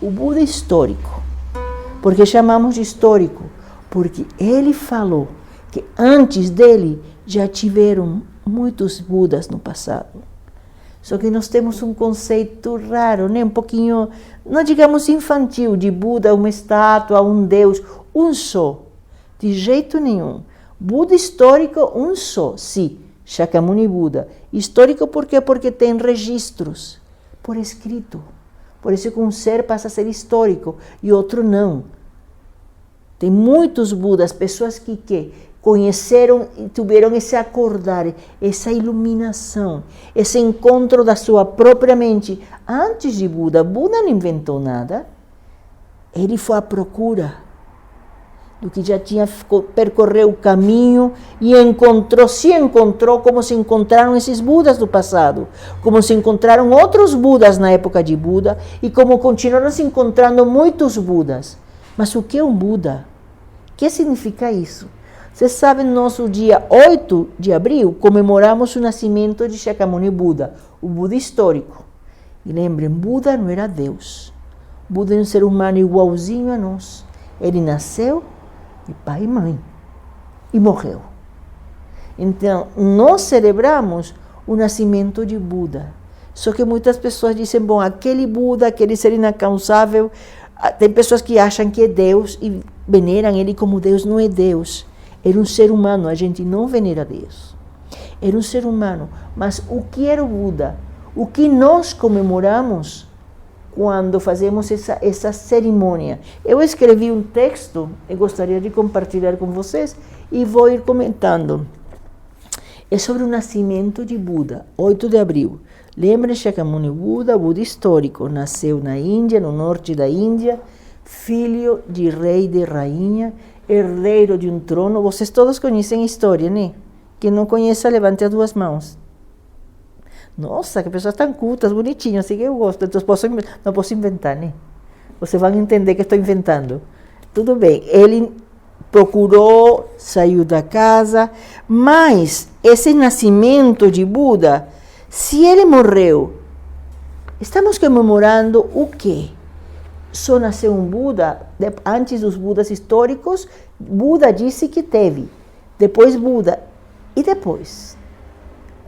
o Buda histórico. Por que chamamos de histórico? Porque ele falou que antes dele já tiveram muitos Budas no passado. Só que nós temos um conceito raro, né? Um pouquinho, não digamos infantil, de Buda, uma estátua, um Deus, um só. De jeito nenhum. Buda histórico, um só, sim. Shakyamuni Buda. Histórico por quê? Porque tem registros, por escrito. Por isso que um ser passa a ser histórico e outro não. Tem muitos Budas, pessoas que conheceram e tiveram esse acordar, essa iluminação, esse encontro da sua própria mente. Antes de Buda, Buda não inventou nada. Ele foi à procura do que já tinha percorreu o caminho e se encontrou como se encontraram esses Budas do passado, como se encontraram outros Budas na época de Buda e como continuaram se encontrando muitos Budas. Mas o que é um Buda? O que significa isso? Vocês sabem, no nosso dia 8 de abril, comemoramos o nascimento de Shakyamuni Buda, o Buda histórico. E lembrem, Buda não era Deus. Buda era um ser humano igualzinho a nós. Ele nasceu de pai e mãe e morreu. Então, nós celebramos o nascimento de Buda. Só que muitas pessoas dizem, bom, aquele Buda, aquele ser inalcançável, tem pessoas que acham que é Deus e veneram ele como Deus. Não é Deus. Era um ser humano, a gente não venera Deus. Era um ser humano. Mas o que era o Buda? O que nós comemoramos quando fazemos essa cerimônia? Eu escrevi um texto e gostaria de compartilhar com vocês e vou ir comentando. É sobre o nascimento de Buda, 8 de abril. Lembre, Shakyamuni Buda, Buda histórico, nasceu na Índia, no norte da Índia, filho de rei e de rainha, herdeiro de um trono. Vocês todos conhecem a história, né? Quem não conhece, levante as duas mãos. Nossa, que pessoas tão cultas, bonitinhas, assim que eu gosto. Então, não posso inventar, né? Vocês vão entender que estou inventando. Tudo bem, ele procurou, saiu da casa, mas esse nascimento de Buda, se ele morreu, estamos comemorando o quê? Só nasceu um Buda, antes dos Budas históricos, Buda disse que teve, depois Buda, e depois?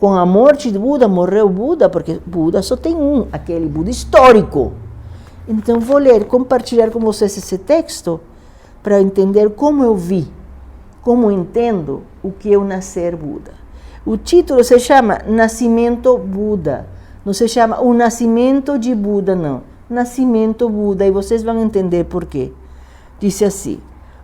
Com a morte de Buda, morreu Buda, porque Buda só tem um, aquele Buda histórico. Então vou ler, compartilhar com vocês esse texto, para entender como eu vi, como entendo o que é o nascer Buda. O título se chama Nascimento Buda, não se chama O Nascimento de Buda, não. Nascimento Buda, e vocês vão entender por quê. Disse assim: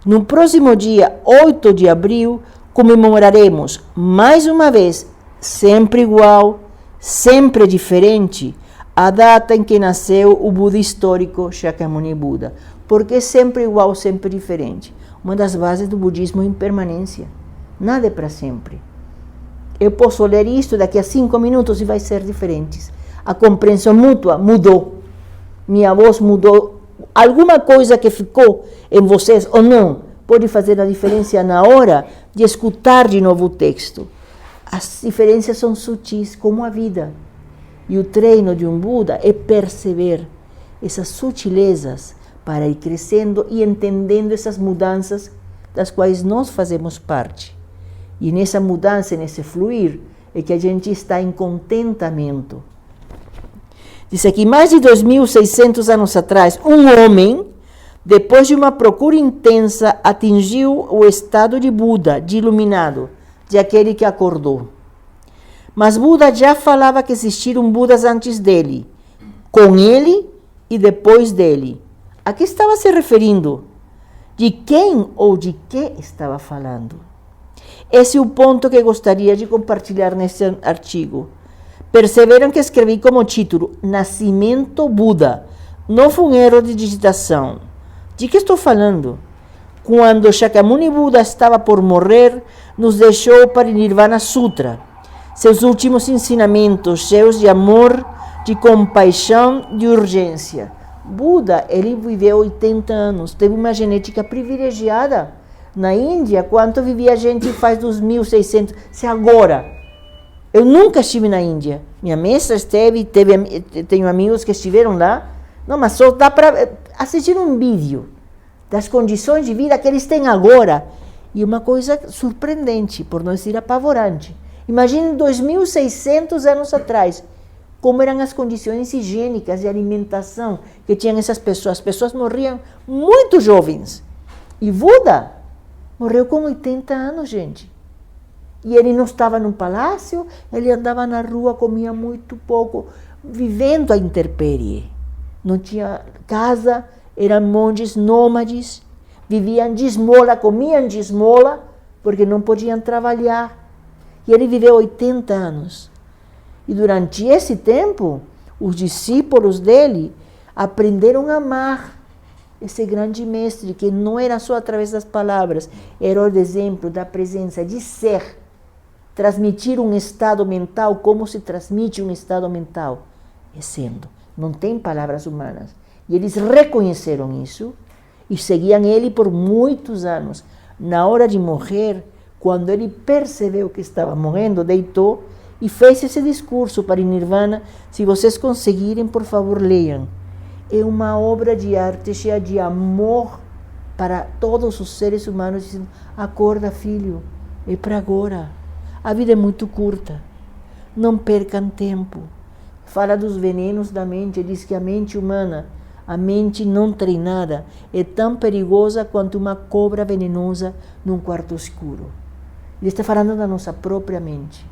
no próximo dia 8 de abril, comemoraremos mais uma vez, sempre igual, sempre diferente, a data em que nasceu o Buda histórico Shakyamuni Buda. Porque sempre igual, sempre diferente. Uma das bases do budismo é a impermanência. Nada é para sempre. Eu posso ler isto daqui a 5 minutos e vai ser diferente. A compreensão mútua mudou. Minha voz mudou. Alguma coisa que ficou em vocês ou não pode fazer a diferença na hora de escutar de novo o texto. As diferenças são sutis, como a vida. E o treino de um Buda é perceber essas sutilezas para ir crescendo e entendendo essas mudanças das quais nós fazemos parte. E nessa mudança, nesse fluir, é que a gente está em contentamento. Diz aqui, mais de 2.600 anos atrás, um homem, depois de uma procura intensa, atingiu o estado de Buda, de iluminado, de aquele que acordou. Mas Buda já falava que existiram Budas antes dele, com ele e depois dele. A que estava se referindo? De quem ou de que estava falando? Esse é o ponto que gostaria de compartilhar nesse artigo. Perceberam que escrevi como título Nascimento Buda. Não foi um erro de digitação. De que estou falando? Quando Shakyamuni Buda estava por morrer, nos deixou o Parinirvana Sutra, seus últimos ensinamentos cheios de amor, de compaixão, de urgência. Buda, ele viveu 80 anos, teve uma genética privilegiada. Na Índia, quanto vivia a gente faz 2.600, se agora. Eu nunca estive na Índia. Minha mestra esteve, tenho amigos que estiveram lá, Não, mas só dá para assistir um vídeo das condições de vida que eles têm agora. E uma coisa surpreendente, por não dizer apavorante. Imagine 2.600 anos atrás, como eram as condições higiênicas de alimentação que tinham essas pessoas. As pessoas morriam muito jovens. E Buda morreu com 80 anos, gente. E ele não estava num palácio, ele andava na rua, comia muito pouco, vivendo à intempérie. Não tinha casa, eram monges nômades, viviam de esmola, comiam de esmola, porque não podiam trabalhar. E ele viveu 80 anos. E durante esse tempo, os discípulos dele aprenderam a amar esse grande mestre, que não era só através das palavras, era o exemplo da presença, de ser, transmitir um estado mental, como se transmite um estado mental? É sendo, não tem palavras humanas. E eles reconheceram isso e seguiam ele por muitos anos. Na hora de morrer, quando ele percebeu que estava morrendo, deitou e fez esse discurso para Nirvana. Se vocês conseguirem, por favor, leiam. É uma obra de arte cheia de amor para todos os seres humanos, dizendo: acorda, filho, é para agora. A vida é muito curta, não percam tempo. Fala dos venenos da mente, diz que a mente humana, a mente não treinada, é tão perigosa quanto uma cobra venenosa num quarto escuro. Ele está falando da nossa própria mente.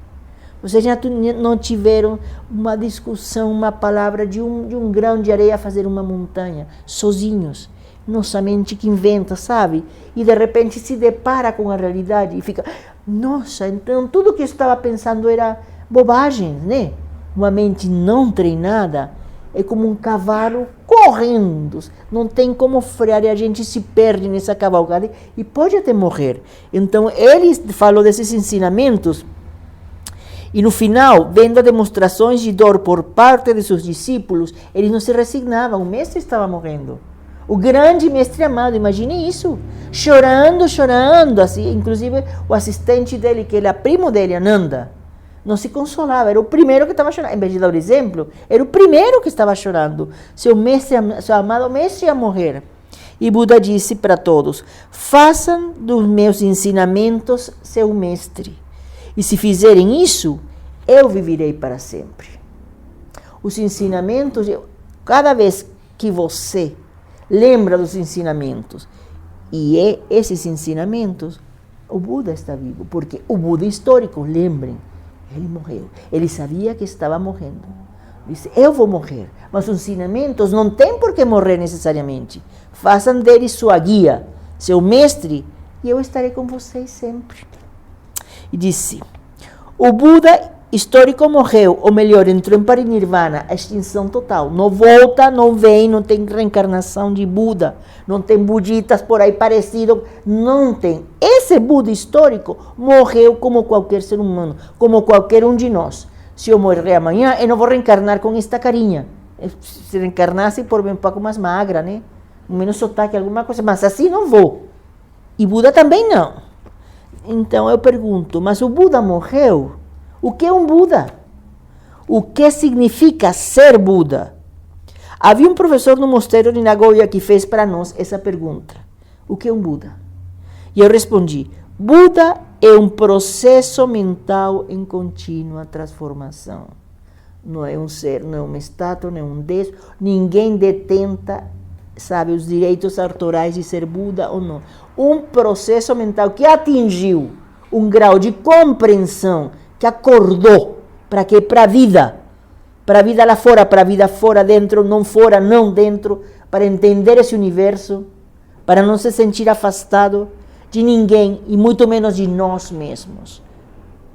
Vocês já não tiveram uma discussão, uma palavra de um grão de areia fazer uma montanha, sozinhos. Nossa mente que inventa, sabe? E de repente se depara com a realidade e fica: nossa, então tudo que eu estava pensando era bobagem, né? Uma mente não treinada é como um cavalo correndo, não tem como frear e a gente se perde nessa cavalgada e pode até morrer. Então ele falou desses ensinamentos e no final, vendo demonstrações de dor por parte de seus discípulos, eles não se resignavam, o mestre estava morrendo. O grande mestre amado, imagine isso, chorando, assim, inclusive o assistente dele, que era primo dele, Ananda, não se consolava, era o primeiro que estava chorando, em vez de dar o exemplo, era o primeiro que estava chorando, seu amado mestre ia morrer. E Buda disse para todos: façam dos meus ensinamentos seu mestre, e se fizerem isso, eu viverei para sempre. Os ensinamentos, cada vez que você lembra dos ensinamentos, e esses ensinamentos, o Buda está vivo, porque o Buda histórico, lembrem, ele morreu, ele sabia que estava morrendo, disse: eu vou morrer, mas os ensinamentos não têm por que morrer necessariamente, façam dele sua guia, seu mestre, e eu estarei com vocês sempre. E disse: o Buda histórico morreu, ou melhor, entrou em parinirvana, a extinção total. Não volta, não vem, não tem reencarnação de Buda, não tem budistas por aí parecidos, não tem. Esse Buda histórico morreu como qualquer ser humano, como qualquer um de nós. Se eu morrer amanhã, eu não vou reencarnar com esta carinha. Se reencarnasse, por bem um pouco mais magra, né? Menos sotaque, alguma coisa, mas assim não vou. E Buda também não. Então eu pergunto, mas o Buda morreu? O que é um Buda? O que significa ser Buda? Havia um professor no mosteiro de Nagoya que fez para nós essa pergunta: o que é um Buda? E eu respondi: Buda é um processo mental em contínua transformação. Não é um ser, não é uma estátua, não é um Deus. Ninguém detenta, sabe, os direitos autorais de ser Buda ou não. Um processo mental que atingiu um grau de compreensão, que acordou para quê? Para a vida lá fora, para a vida fora, dentro, não dentro, para entender esse universo, para não se sentir afastado de ninguém e muito menos de nós mesmos.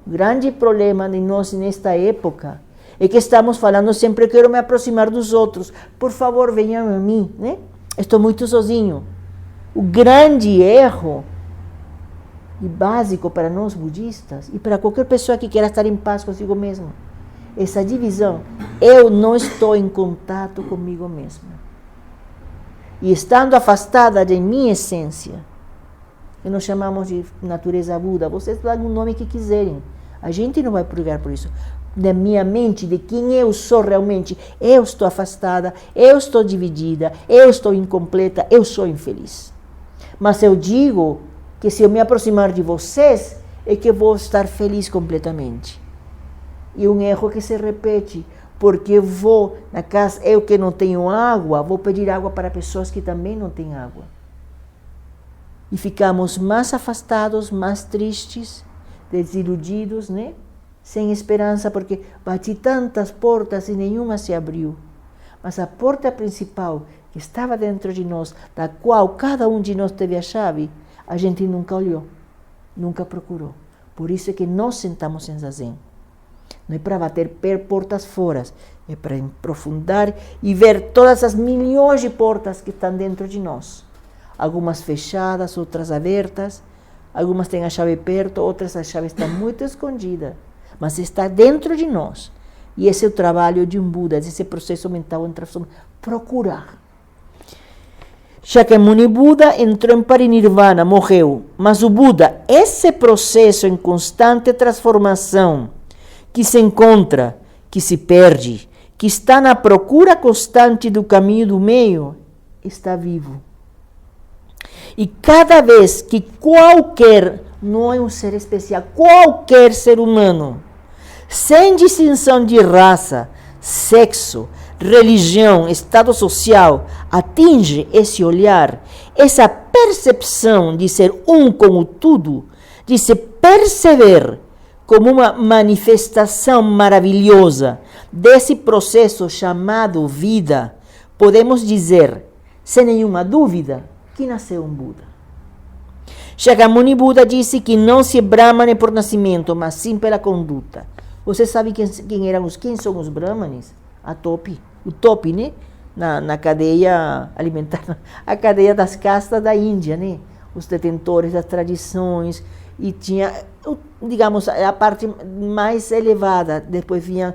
O grande problema de nós nesta época é que estamos falando sempre: quero me aproximar dos outros, por favor, venham a mim, né? Estou muito sozinho. O grande erro e básico para nós budistas e para qualquer pessoa que queira estar em paz consigo mesmo, essa divisão: eu não estou em contato comigo mesma. E estando afastada de minha essência, que nós chamamos de natureza Buda, vocês dão o nome que quiserem, a gente não vai brigar por isso. da minha mente, de quem eu sou realmente. Eu estou afastada, eu estou dividida, eu estou incompleta, eu sou infeliz. Mas eu digo que se eu me aproximar de vocês, é que eu vou estar feliz completamente. E um erro que se repete, porque eu vou na casa, eu que não tenho água, vou pedir água para pessoas que também não têm água. E ficamos mais afastados, mais tristes, desiludidos, né? Sem esperança, porque bati tantas portas e nenhuma se abriu. Mas a porta principal, que estava dentro de nós, da qual cada um de nós teve a chave, a gente nunca olhou, nunca procurou. Por isso é que nós sentamos em zazen. Não é para bater portas fora, é para aprofundar e ver todas as milhões de portas que estão dentro de nós. Algumas fechadas, outras abertas, algumas têm a chave perto, outras a chave está muito escondida. Mas está dentro de nós. E esse é o trabalho de um Buda, esse processo mental de transformação. Procurar. Shakyamuni Buda entrou em parinirvana, morreu. Mas o Buda, esse processo em constante transformação, que se encontra, que se perde, que está na procura constante do caminho do meio, está vivo. E cada vez que qualquer, não é um ser especial, qualquer ser humano, sem distinção de raça, sexo, religião, estado social, atinge esse olhar, essa percepção de ser um com o tudo, de se perceber como uma manifestação maravilhosa desse processo chamado vida, podemos dizer, sem nenhuma dúvida, que nasceu um Buda. Shakyamuni Buda disse que não se é Brahmane por nascimento, mas sim pela conduta. Você sabe quem são os Brahmanes? O topi, né? Na cadeia alimentar, a cadeia das castas da Índia, né? Os detentores das tradições, e tinha, digamos, a parte mais elevada. Depois vinham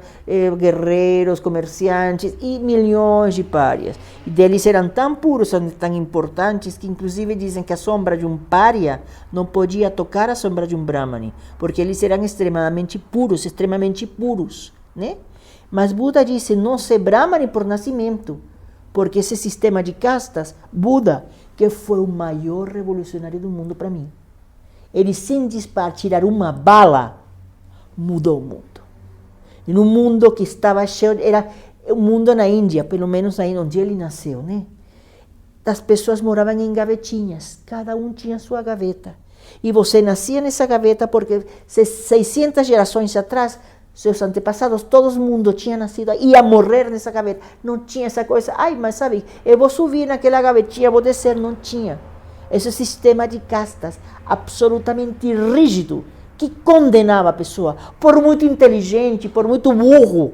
guerreiros, comerciantes e milhões de párias. E deles eram tão puros, tão importantes, que inclusive dizem que a sombra de um pária não podia tocar a sombra de um Brahmane, porque eles eram extremamente puros, né? Mas Buda disse, não ser Brahmane por nascimento, porque esse sistema de castas, Buda, que foi o maior revolucionário do mundo para mim, ele, sem tirar uma bala, mudou o mundo. E no mundo que estava cheio, era o mundo na Índia, pelo menos aí onde ele nasceu, né? As pessoas moravam em gavetinhas, cada um tinha sua gaveta. E você nascia nessa gaveta porque 600 gerações atrás, seus antepassados, todo mundo tinha nascido, ia morrer nessa gaveta. Não tinha essa coisa, mas sabe, eu vou subir naquela gavetinha, vou descer, não tinha. Esse sistema de castas absolutamente rígido, que condenava a pessoa, por muito inteligente, por muito burro,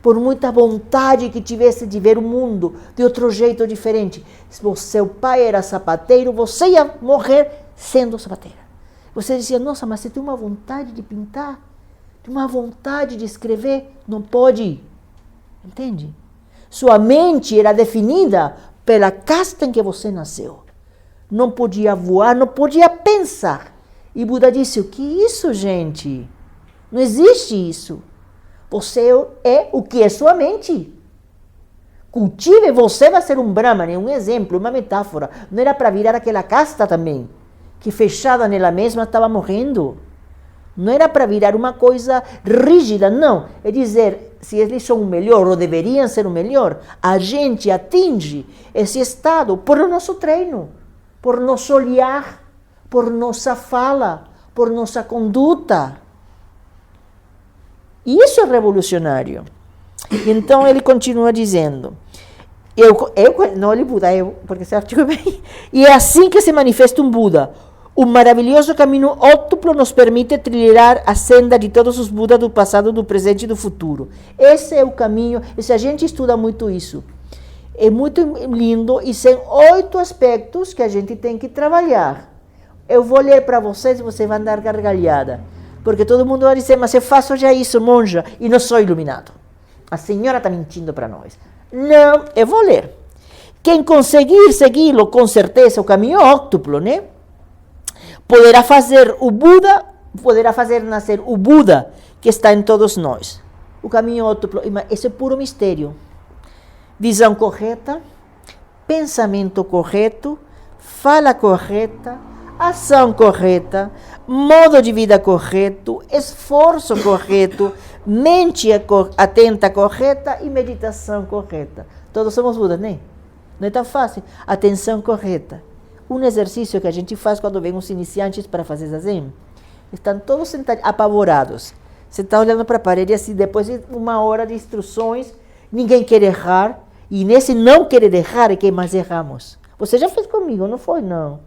por muita vontade que tivesse de ver o mundo de outro jeito diferente. Se seu pai era sapateiro, você ia morrer sendo sapateira. Você dizia, nossa, mas você tem uma vontade de pintar, tem uma vontade de escrever, não pode. Entende? Sua mente era definida pela casta em que você nasceu. Não podia voar, não podia pensar. E Buda disse, o que é isso, gente? Não existe isso. Você é o que é sua mente. Cultive, você vai ser um Brahmane, um exemplo, uma metáfora. Não era para virar aquela casta também, que fechada nela mesma estava morrendo. Não era para virar uma coisa rígida, não. É dizer, se eles são o melhor, ou deveriam ser o melhor, a gente atinge esse estado por o nosso treino, por nosso olhar, por nossa fala, por nossa conduta. E isso é revolucionário. Então ele continua dizendo, não ele Buda, porque esse artigo é bem... E é assim que se manifesta um Buda. O maravilhoso caminho ótuplo nos permite trilhar a senda de todos os Budas do passado, do presente e do futuro. Esse é o caminho, e se a gente estuda muito isso, é muito lindo, e são 8 aspectos que a gente tem que trabalhar. Eu vou ler para vocês e você vai dar gargalhada. Porque todo mundo vai dizer, mas eu faço já isso, monja, e não sou iluminado. A senhora está mentindo para nós. Não, eu vou ler. Quem conseguir segui-lo, com certeza, o caminho óctuplo, né? Poderá fazer nascer o Buda que está em todos nós. o caminho ótuplo, isso é puro mistério. Visão correta, pensamento correto, fala correta, ação correta, modo de vida correto, esforço correto, mente atenta correta e meditação correta. Todos somos Budas, né? Não é tão fácil. Atenção correta. Um exercício que a gente faz quando vem os iniciantes para fazer zazen, estão todos sentados, apavorados. Você está olhando para a parede assim, depois de uma hora de instruções, ninguém quer errar, e nesse não querer errar é que mais erramos. Você já fez comigo, não foi? Não.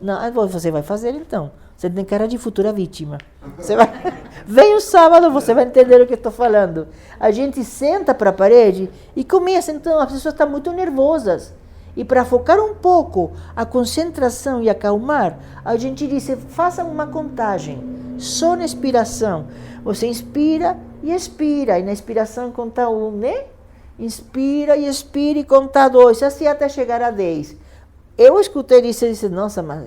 Não, você vai fazer então. Você tem cara de futura vítima. Você vai... Vem o sábado, você vai entender o que eu estou falando. A gente senta para a parede e começa, então, as pessoas estão muito nervosas. E para focar um pouco a concentração e acalmar, a gente diz, faça uma contagem, só na expiração. Você inspira e expira, e na expiração conta 1, né? Inspira e expira e conta 2, assim até chegar a 10. Eu escutei isso e disse, nossa, mas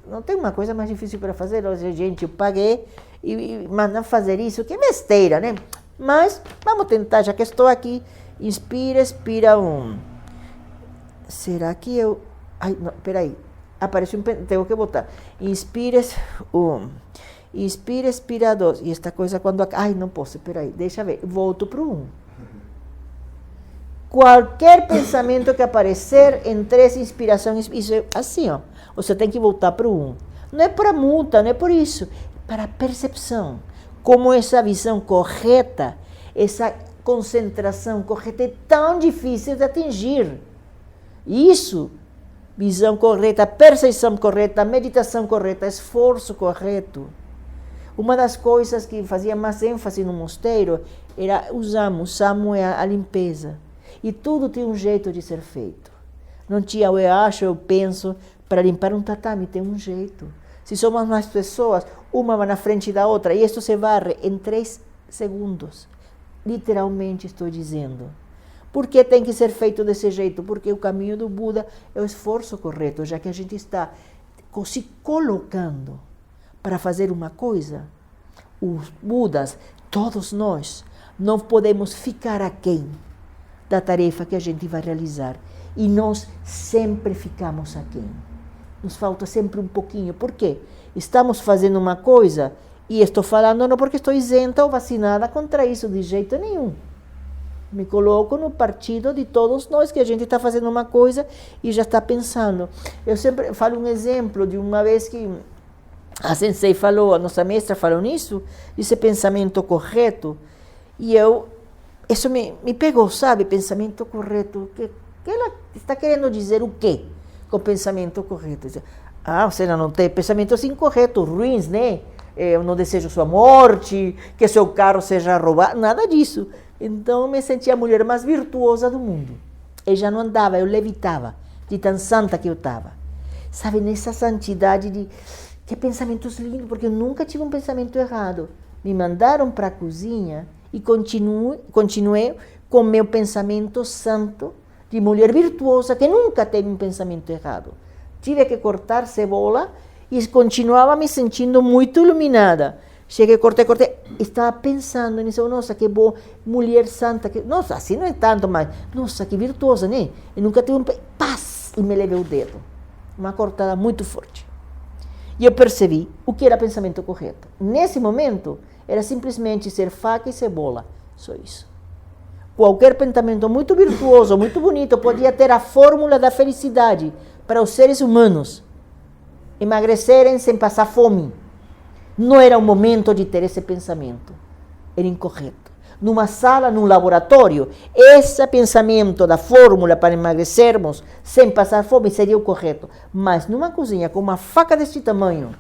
não tem uma coisa mais difícil para fazer? Hoje, gente, eu paguei e mandam fazer isso, que besteira, né? Mas vamos tentar, já que estou aqui. Inspira, expira 1. Será que eu... Ai, não, peraí. Apareceu tenho que botar. Inspira 1. Inspira, expira 2. E esta coisa quando... Ai, não posso, peraí. Deixa eu ver. Volto para o 1. Qualquer pensamento que aparecer entre essa inspiração, isso é assim, ó. Você tem que voltar para o 1. Não é para multa, não é por isso. É para a percepção. Como essa visão correta, essa concentração correta é tão difícil de atingir. Isso, visão correta, percepção correta, meditação correta, esforço correto. Uma das coisas que fazia mais ênfase no mosteiro era o samo é a limpeza. E tudo tem um jeito de ser feito. Não tinha eu acho, eu penso, para limpar um tatame tem um jeito. Se somos mais pessoas, uma vai na frente da outra, e isso se varre em 3 segundos. Literalmente estou dizendo. Por que tem que ser feito desse jeito? Porque o caminho do Buda é o esforço correto, já que a gente está se colocando para fazer uma coisa. Os Budas, todos nós, não podemos ficar aquém da tarefa que a gente vai realizar. E nós sempre ficamos aquém. Nos falta sempre um pouquinho. Por quê? Estamos fazendo uma coisa e estou falando não porque estou isenta ou vacinada contra isso de jeito nenhum. Me coloco no partido de todos nós, que a gente está fazendo uma coisa e já está pensando. Eu sempre falo um exemplo de uma vez que a sensei falou, a nossa mestra falou nisso, disse pensamento correto, e isso me pegou, sabe, pensamento correto. Que ela está querendo dizer o quê com pensamento correto? Você não tem pensamentos incorretos, ruins, né? Eu não desejo sua morte, que seu carro seja roubado, nada disso. Então eu me sentia a mulher mais virtuosa do mundo. Eu já não andava, eu levitava, de tão santa que eu estava. Sabe, nessa santidade de... Que pensamentos lindos, porque eu nunca tive um pensamento errado. Me mandaram para a cozinha e continuei com meu pensamento santo, de mulher virtuosa, que nunca teve um pensamento errado. Tive que cortar cebola e continuava me sentindo muito iluminada. Cheguei, cortei, estava pensando nisso, nossa, que boa, mulher santa, nossa, assim não é tanto, mas, nossa, que virtuosa, né? Eu nunca tive paz, e me levei o dedo, uma cortada muito forte. E eu percebi o que era pensamento correto. Nesse momento, era simplesmente ser faca e cebola, só isso. Qualquer pensamento muito virtuoso, muito bonito, podia ter a fórmula da felicidade para os seres humanos, emagrecerem sem passar fome. Não era o momento de ter esse pensamento. Era incorreto. Numa sala, num laboratório, esse pensamento da fórmula para emagrecermos sem passar fome seria o correto. Mas numa cozinha com uma faca desse tamanho,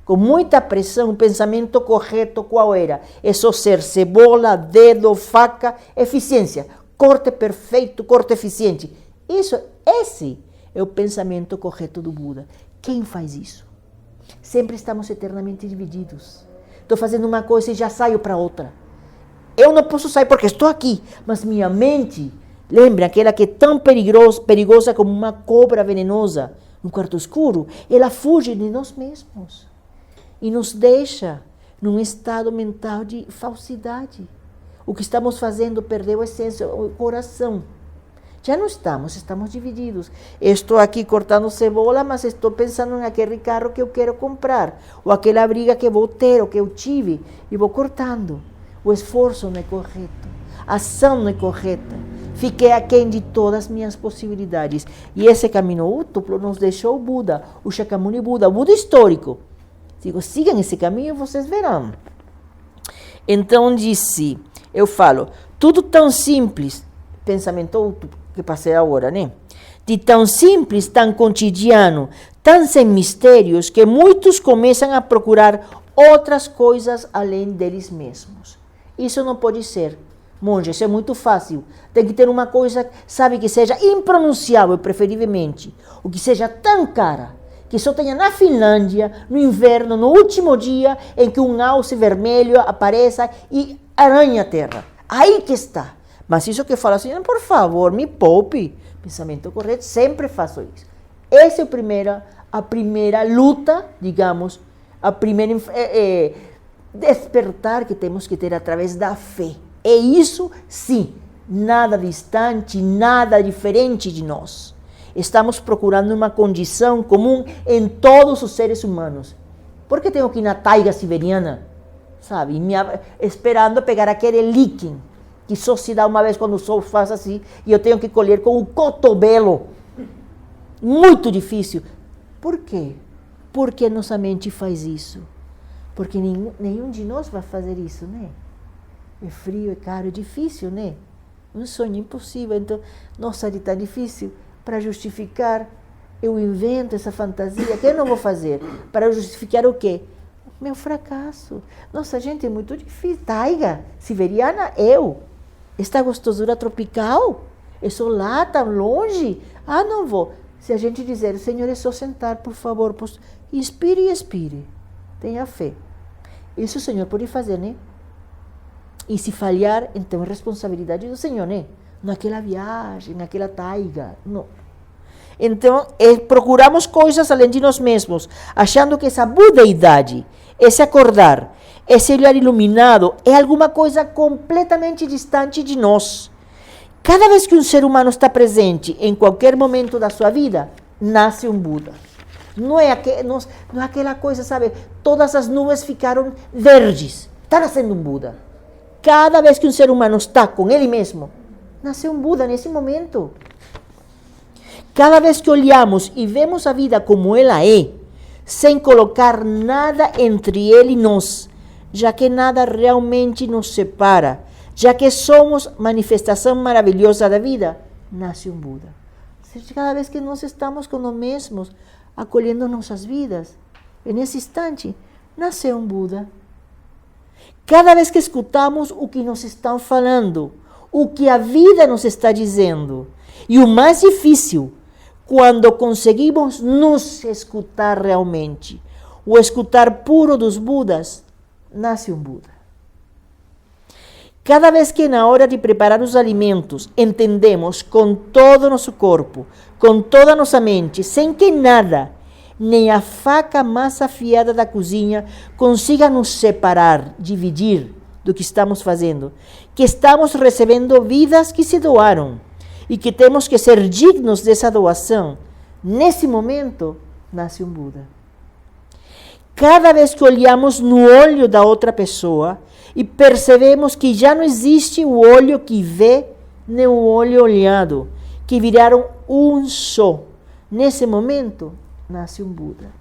com muita pressão, o pensamento correto qual era? É só ser cebola, dedo, faca, eficiência. Corte perfeito, corte eficiente. Esse é o pensamento correto do Buda. Quem faz isso? Sempre estamos eternamente divididos. Estou fazendo uma coisa e já saio para outra. Eu não posso sair porque estou aqui, mas minha mente, lembra aquela que é tão perigosa como uma cobra venenosa no quarto escuro, ela fuge de nós mesmos e nos deixa num estado mental de falsidade. O que estamos fazendo perdeu a essência, o coração. Já não estamos divididos. Estou aqui cortando cebola, mas estou pensando naquele carro que eu quero comprar, ou aquela briga que vou ter, ou que eu tive, e vou cortando. O esforço não é correto, a ação não é correta. Fiquei aquém de todas as minhas possibilidades. E esse caminho útuplo nos deixou o Buda, o Shakyamuni Buda, o Buda histórico. Digo, sigam esse caminho e vocês verão. Então eu falo, tudo tão simples, pensamento útuplo que passei agora, né? De tão simples, tão cotidiano, tão sem mistérios, que muitos começam a procurar outras coisas além deles mesmos. Isso não pode ser. Monge, isso é muito fácil. Tem que ter uma coisa, sabe, que seja impronunciável, preferivelmente. Ou que seja tão cara, que só tenha na Finlândia, no inverno, no último dia, em que um alce vermelho apareça e aranha a terra. Aí que está. Mas isso que fala assim, por favor, me poupe. Pensamento correto, sempre faço isso. Essa é a primeira luta, digamos, a primeira despertar que temos que ter através da fé. É isso, sim, nada distante, nada diferente de nós. Estamos procurando uma condição comum em todos os seres humanos. Por que tenho que ir na taiga siberiana, sabe, esperando pegar aquele líquen, que só se dá uma vez quando o sol faz assim, e eu tenho que colher com o cotovelo. Muito difícil. Por quê? Porque nossa mente faz isso. Porque nenhum de nós vai fazer isso, né? É frio, é caro, é difícil, né? Um sonho impossível. Então, nossa, está difícil. Para justificar, eu invento essa fantasia que eu não vou fazer. Para justificar o quê? Meu fracasso. Nossa, gente, é muito difícil. Taiga, siberiana, esta gostosura tropical, eu sou lá, tão longe. Ah, não vou. Se a gente dizer, Senhor, é só sentar, por favor, inspire e expire. Tenha fé. Isso o Senhor pode fazer, né? E se falhar, então é responsabilidade do Senhor, né? Naquela viagem, naquela taiga, não. Então, procuramos coisas além de nós mesmos, achando que essa budeidade, esse acordar, esse olhar iluminado, é alguma coisa completamente distante de nós. Cada vez que um ser humano está presente em qualquer momento da sua vida, nasce um Buda. Não é aquela coisa, sabe, todas as nuvens ficaram verdes, está nascendo um Buda. Cada vez que um ser humano está com ele mesmo, nasce um Buda nesse momento. Cada vez que olhamos e vemos a vida como ela é, sem colocar nada entre ele e nós, já que nada realmente nos separa, já que somos manifestação maravilhosa da vida, nasce um Buda. Cada vez que nós estamos com nós mesmos, acolhendo nossas vidas, nesse instante, nasce um Buda. Cada vez que escutamos o que nos estão falando, o que a vida nos está dizendo, e o mais difícil, quando conseguimos nos escutar realmente, o escutar puro dos Budas, nasce um Buda. Cada vez que na hora de preparar os alimentos entendemos com todo o nosso corpo, com toda a nossa mente, sem que nada, nem a faca mais afiada da cozinha consiga nos separar, dividir do que estamos fazendo, que estamos recebendo vidas que se doaram e que temos que ser dignos dessa doação, nesse momento nasce um Buda. Cada vez que olhamos no olho da outra pessoa e percebemos que já não existe o olho que vê nem o olho olhado, que viraram um só, nesse momento nasce um Buda.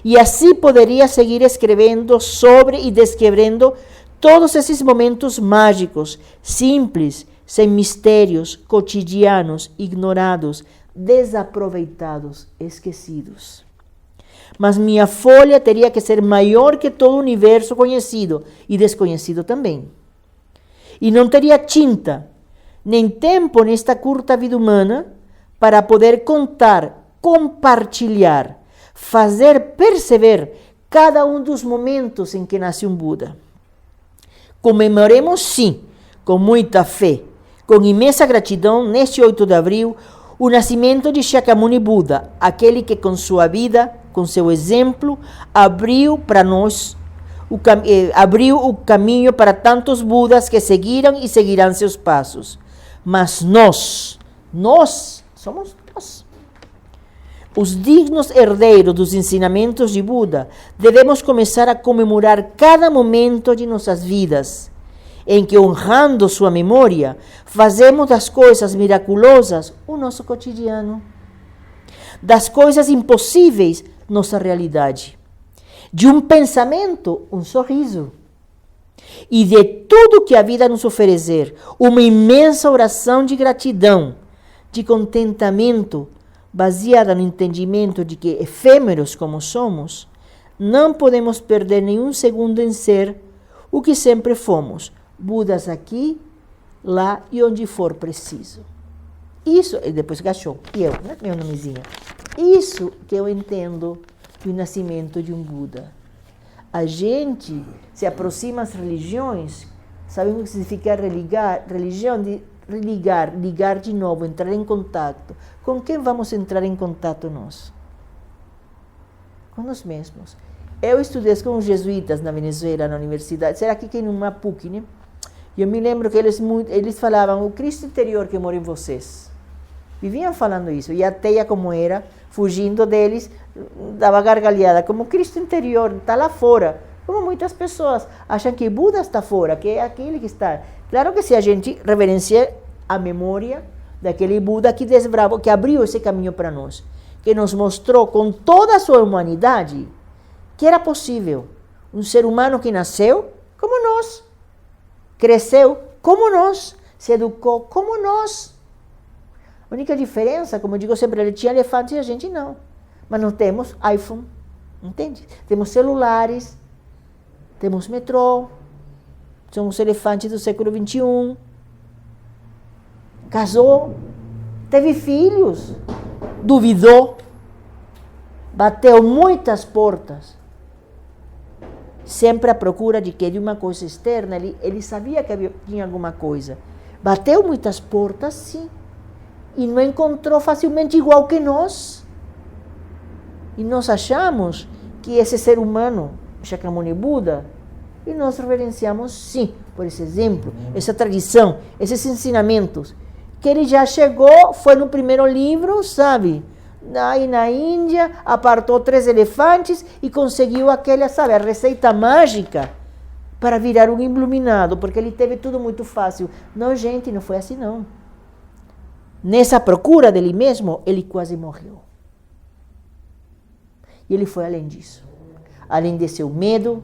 E assim poderia seguir escrevendo sobre e descrevendo todos esses momentos mágicos, simples, sem mistérios, cotidianos, ignorados, desaproveitados, esquecidos. Mas minha folha teria que ser maior que todo o universo conhecido e desconhecido também. E não teria tinta, nem tempo nesta curta vida humana para poder contar, compartilhar, fazer perceber cada um dos momentos em que nasce um Buda. Comemoremos, sim, com muita fé, com imensa gratidão, neste 8 de abril, o nascimento de Shakyamuni Buda, aquele que com sua vida, com seu exemplo, abriu para nós abriu o caminho para tantos Budas que seguiram e seguirão seus passos. Mas nós somos nós. Os dignos herdeiros dos ensinamentos de Buda, devemos começar a comemorar cada momento de nossas vidas, em que, honrando sua memória, fazemos das coisas miraculosas o nosso cotidiano, das coisas impossíveis nossa realidade, de um pensamento um sorriso, e de tudo que a vida nos oferecer, uma imensa oração de gratidão, de contentamento, baseada no entendimento de que, efêmeros como somos, não podemos perder nenhum segundo em ser o que sempre fomos, Budas aqui, lá e onde for preciso. Isso, e depois Gachon, e eu, né, meu nomezinho. Isso que eu entendo do nascimento de um Buda. A gente se aproxima às religiões, sabemos o que significa religião, de ligar de novo, entrar em contato. Com quem vamos entrar em contato nós? Com nós mesmos. Eu estudei com os jesuítas na Venezuela, na universidade, será que no Mapuque, né? Eu me lembro que eles falavam, o Cristo interior que mora em vocês. Viviam falando isso. E a Teia, como era, fugindo deles, dava gargalhada, como Cristo interior, está lá fora. Como muitas pessoas acham que Buda está fora, que é aquele que está. Claro que se a gente reverenciar a memória daquele Buda que desbravou, que abriu esse caminho para nós, que nos mostrou com toda a sua humanidade que era possível um ser humano que nasceu como nós, cresceu como nós, se educou como nós. A única diferença, como eu digo sempre, ele tinha elefantes e a gente não. Mas não temos iPhone, entende? Temos celulares, temos metrô, somos elefantes do século XXI. Casou, teve filhos, duvidou, bateu muitas portas. Sempre à procura de que de uma coisa externa, ele sabia que tinha alguma coisa. Bateu muitas portas, sim. E não encontrou facilmente igual que nós. E nós achamos que esse ser humano, Shakyamuni Buda, e nós reverenciamos, sim, por esse exemplo, essa tradição, esses ensinamentos, que ele já chegou, foi no primeiro livro, sabe? Aí na Índia, apartou 3 elefantes e conseguiu aquela, sabe, a receita mágica para virar um iluminado, porque ele teve tudo muito fácil. Não, gente, não foi assim, não. Nessa procura dele mesmo, ele quase morreu. E ele foi além disso. Além de seu medo,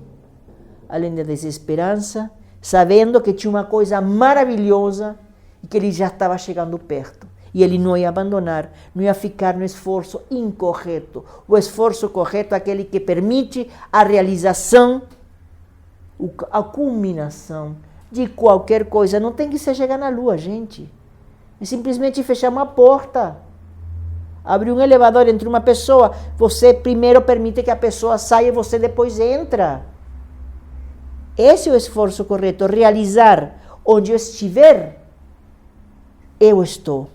além da desesperança, sabendo que tinha uma coisa maravilhosa e que ele já estava chegando perto. E ele não ia abandonar, não ia ficar no esforço incorreto. O esforço correto é aquele que permite a realização, a culminação de qualquer coisa. Não tem que ser chegar na lua, gente. É simplesmente fechar uma porta. Abrir um elevador entre uma pessoa. Você primeiro permite que a pessoa saia e você depois entra. Esse é o esforço correto. Realizar onde eu estiver, eu estou.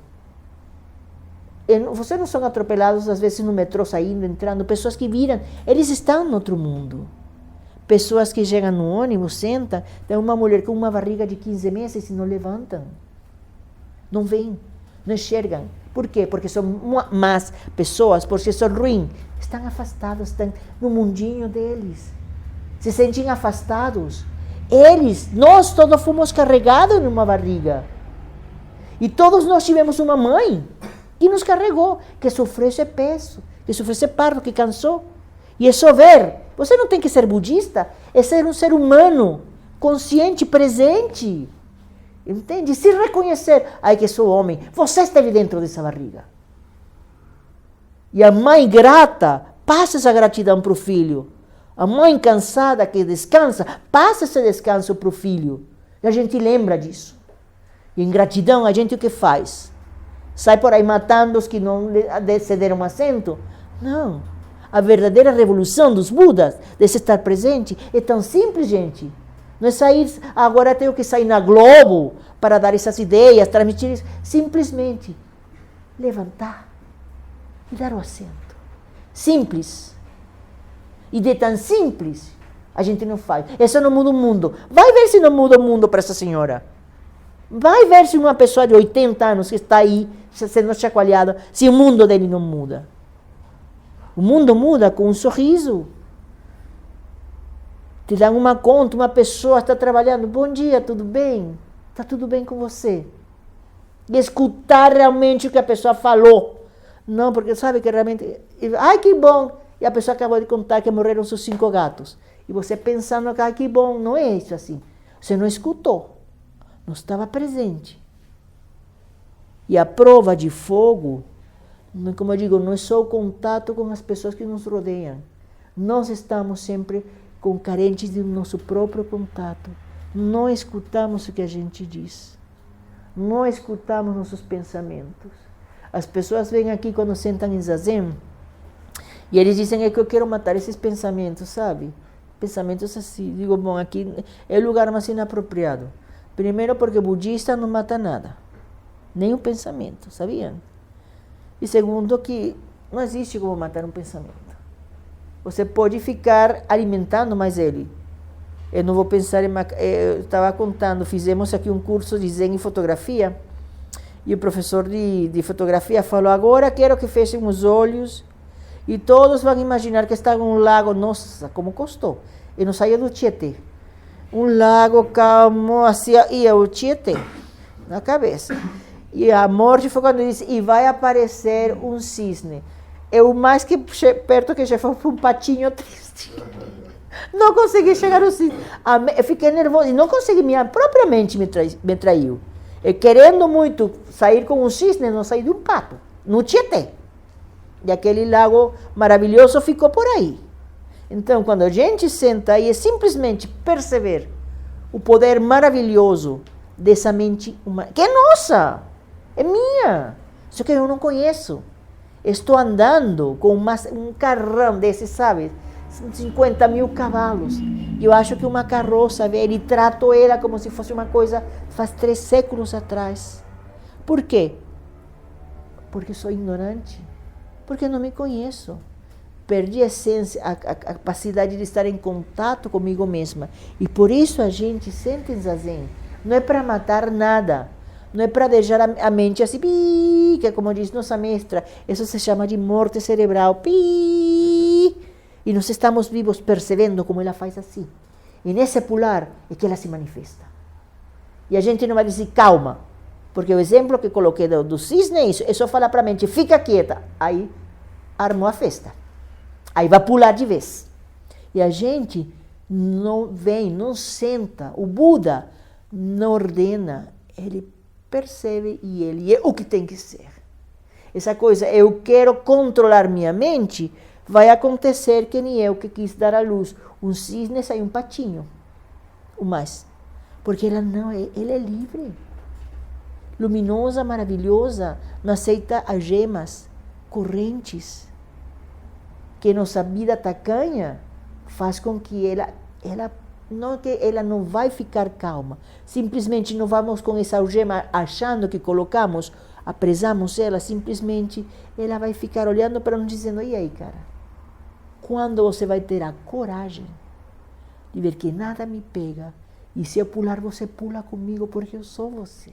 Vocês não são atropelados, às vezes, no metrô, saindo, entrando. Pessoas que viram, eles estão no outro mundo. Pessoas que chegam no ônibus, sentam, tem uma mulher com uma barriga de 15 meses e não levantam. Não veem, não enxergam. Por quê? Porque são más pessoas, porque são ruins. Estão afastados, estão no mundinho deles. Se sentem afastados. Nós todos fomos carregados numa barriga. E todos nós tivemos uma mãe que nos carregou, que sofreu esse peso, que sofreu esse parto, que cansou. E é só ver. Você não tem que ser budista, é ser um ser humano, consciente, presente. Entende? Se reconhecer, ai que sou homem, você esteve dentro dessa barriga. E a mãe grata, passa essa gratidão para o filho. A mãe cansada que descansa, passa esse descanso para o filho. E a gente lembra disso. E em gratidão, a gente o que faz? Sai por aí matando os que não cederam assento? Não. A verdadeira revolução dos Budas, desse estar presente, é tão simples, gente. Não é sair, agora tenho que sair na Globo para dar essas ideias, transmitir isso. Simplesmente levantar e dar o assento. Simples. E de tão simples A gente não faz. Isso não muda o mundo. Vai ver se não muda o mundo para essa senhora. Vai ver se uma pessoa de 80 anos que está aí sendo chacoalhada, se o mundo dele não muda. O mundo muda com um sorriso. Te dão uma conta, uma pessoa está trabalhando. Bom dia, tudo bem? Está tudo bem com você? E escutar realmente o que a pessoa falou. Não, porque sabe que realmente... Ai, que bom! E a pessoa acabou de contar que morreram seus 5 gatos. E você pensando que, ai, que bom, não é isso assim. Você não escutou. Não estava presente. E a prova de fogo, como eu digo, não é só o contato com as pessoas que nos rodeiam. Nós estamos sempre carentes do nosso próprio contato. Não escutamos o que a gente diz. Não escutamos nossos pensamentos. As pessoas vêm aqui quando sentam em zazen e eles dizem que eu quero matar esses pensamentos, sabe? Pensamentos assim. Digo, bom, aqui é o lugar mais inapropriado. Primeiro porque budista não mata nada, nem um pensamento, sabiam? E segundo que não existe como matar um pensamento. Você pode ficar alimentando mais ele. Eu não vou pensar em... Eu estava contando, fizemos aqui um curso de Zen e fotografia, e o professor de fotografia falou, agora quero que fechem os olhos, e todos vão imaginar que está em um lago. Nossa, como custou. Eu não saía do Tietê. Um lago calmo, assim, e o Tietê na cabeça. E a morte foi quando disse, e vai aparecer um cisne. Eu mais que perto que já foi um patinho triste. Não consegui chegar ao cisne. Eu fiquei nervosa e não consegui, minha própria mente me traiu. Eu querendo muito sair com um cisne, não saí de um pato, no Tietê. E aquele lago maravilhoso ficou por aí. Então, quando a gente senta aí, é simplesmente perceber o poder maravilhoso dessa mente humana, que é nossa, é minha, só que eu não conheço. Estou andando com um carrão desses, sabe, 50 mil cavalos. Eu acho que uma carroça velha, e trato ela como se fosse uma coisa faz 3 séculos atrás. Por quê? Porque sou ignorante, porque não me conheço. Perdi a essência, a capacidade de estar em contato comigo mesma. E por isso a gente sente em zazen. Não é para matar nada. Não é para deixar a mente assim, pi, que é como diz nossa mestra, isso se chama de morte cerebral. Pi. E nós estamos vivos percebendo como ela faz assim. E nesse pular é que ela se manifesta. E a gente não vai dizer calma, porque o exemplo que coloquei do cisne é isso. É só falar para a mente, fica quieta. Aí armou a festa. Aí vai pular de vez. E a gente não vem, não senta. O Buda não ordena, ele percebe e ele é o que tem que ser. Essa coisa, eu quero controlar minha mente, vai acontecer que nem eu que quis dar à luz um cisne e um patinho. O mais. Porque ela não é, ela é livre. Luminosa, maravilhosa, não aceita algemas, correntes. Que nossa vida tacanha faz com que ela não vai ficar calma. Simplesmente não vamos com essa algema achando que colocamos, apresamos ela, simplesmente ela vai ficar olhando para nós dizendo, e aí, cara? Quando você vai ter a coragem de ver que nada me pega, e se eu pular, você pula comigo porque eu sou você.